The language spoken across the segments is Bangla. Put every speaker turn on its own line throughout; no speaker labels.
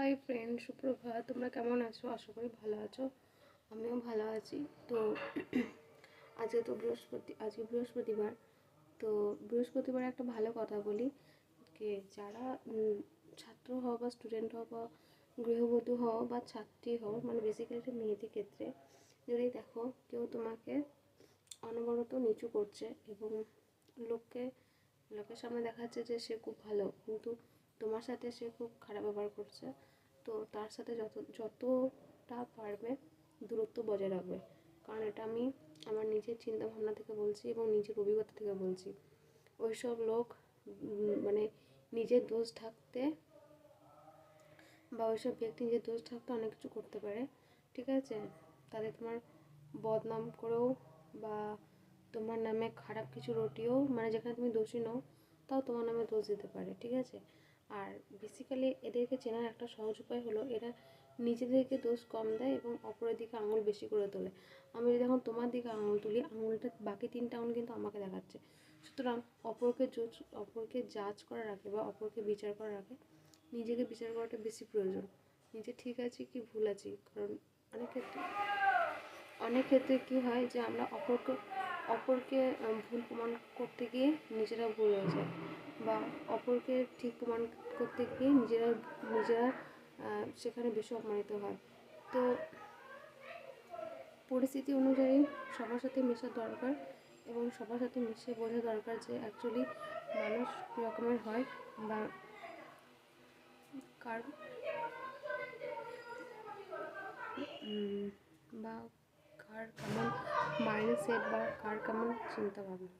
হাই ফ্রেন্ড, সুপ্রভাত। তোমরা কেমন আছো? আশা করি ভালো আছো। আমিও ভালো আছি। তো আজকে বৃহস্পতিবার। তো বৃহস্পতিবার একটা ভালো কথা বলি, যারা ছাত্র হও বা স্টুডেন্ট হও বা গৃহবধূ হও বা ছাত্রী হও, মানে বেসিক্যালি মেয়েদের ক্ষেত্রে যদি দেখো কেউ তোমাকে অনবরত নিচু করছে এবং লোকের সামনে দেখাচ্ছে যে সে খুব ভালো, কিন্তু তোমার সাথে সে খুব খারাপ ব্যবহার করছে, তো তার সাথে যতটা পারবে দূরত্ব বজায় রাখবে। কারণ এটা আমি আমার নিজের চিন্তাভাবনা থেকে বলছি এবং নিজের অভিজ্ঞতা থেকে বলছি। ওইসব লোক মানে নিজের দোষ ঢাকতে বা ওইসব ব্যক্তি নিজের দোষ ঢাকতে অনেক কিছু করতে পারে, ঠিক আছে? তাদের তোমার বদনাম করেও বা তোমার নামে খারাপ কিছু রটিয়েও, মানে যেখানে তুমি দোষী নও তাও তোমার নামে দোষ দিতে পারে, ঠিক আছে? আর বেসিক্যালি এদেরকে চেনার একটা সহজ উপায় হলো, এরা নিজেদেরকে দোষ কম দেয় এবং অপরের দিকে আঙুল বেশি করে তোলে। আমি যদি এখন তোমার দিকে আঙুল তুলি, আঙুলটা বাকি 3টা আঙুল কিন্তু আমাকে দেখাচ্ছে। সুতরাং অপরকে জাজ করার আগে বা অপরকে বিচার করার আগে নিজেকে বিচার করাটা বেশি প্রয়োজন। নিজে ঠিক আছি কি ভুল আছি। কারণ অনেক ক্ষেত্রে কী হয় যে আমরা অপরকে ভুল প্রমাণ করতে গিয়ে নিজেরা ভুল হয়ে যায়, বা অপরকে ঠিক প্রমাণ করতে গিয়ে নিজেরা সেখানে বেশি অপমানিত হয়। তো পরিস্থিতি অনুযায়ী সবার সাথে মেশা দরকার এবং সবার সাথে মিশে বোঝা দরকার যে অ্যাকচুয়ালি মানুষ কী রকমের হয়, বা কার কেমন মাইন্ডসেট বা কার কেমন চিন্তাভাবনা,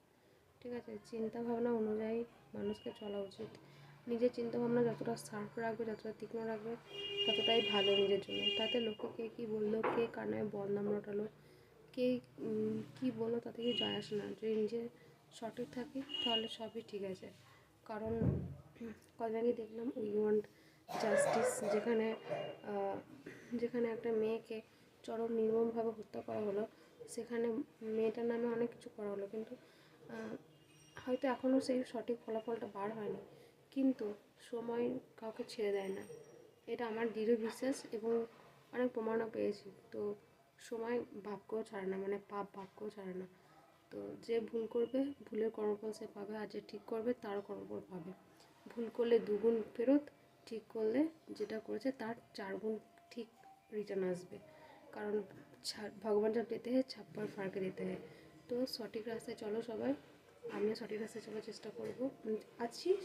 ঠিক আছে? চিন্তাভাবনা অনুযায়ী মানুষকে চলা উচিত। নিজের চিন্তাভাবনা যতটা শার্প রাখবে, যতটা তীক্ষ্ণ রাখবে, ততটাই ভালো নিজের জন্য। তাতে লোকে কে কী বললো, কে কার নামে বদনাম রটালো, কে কী বললো, তাতে কিছু যায় আসে না। যদি নিজে সঠিক থাকি তাহলে সবই ঠিক আছে। কারণ কদিন আগে দেখলাম উই ওয়ান্ট জাস্টিস, যেখানে একটা মেয়েকে চরম নির্মমভাবে হত্যা করা হলো। সেখানে মেয়েটার নামে অনেক কিছু করা হলো, কিন্তু হয়তো এখনও সেই সঠিক ফলাফলটা বার হয়নি, কিন্তু সময় কাউকে ছেড়ে দেয় না, এটা আমার দৃঢ় বিশ্বাস এবং অনেক প্রমাণও পেয়েছি। তো সময় ভাগ্যও ছাড়ে না, মানে পাপ ভাগ্যও ছাড়ে না। তো যে ভুল করবে ভুলের কর্মফল সে পাবে, আর যে ঠিক করবে তারও কর্মফল পাবে। ভুল করলে 2 গুণ ফেরত, ঠিক করলে যেটা করেছে তার 4 গুণ ঠিক রিটার্ন আসবে। কারণ ভগবান যা দেতে হয় 56 ফাড়কে দিতে হয়। তো সঠিক রাস্তায় চলো সবাই। আমিও সঠিক রাস্তায় চলার চেষ্টা করবো,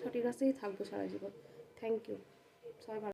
সঠিক রাস্তায় থাকবো সারা জীবন। Thank you. সবাই ভালো।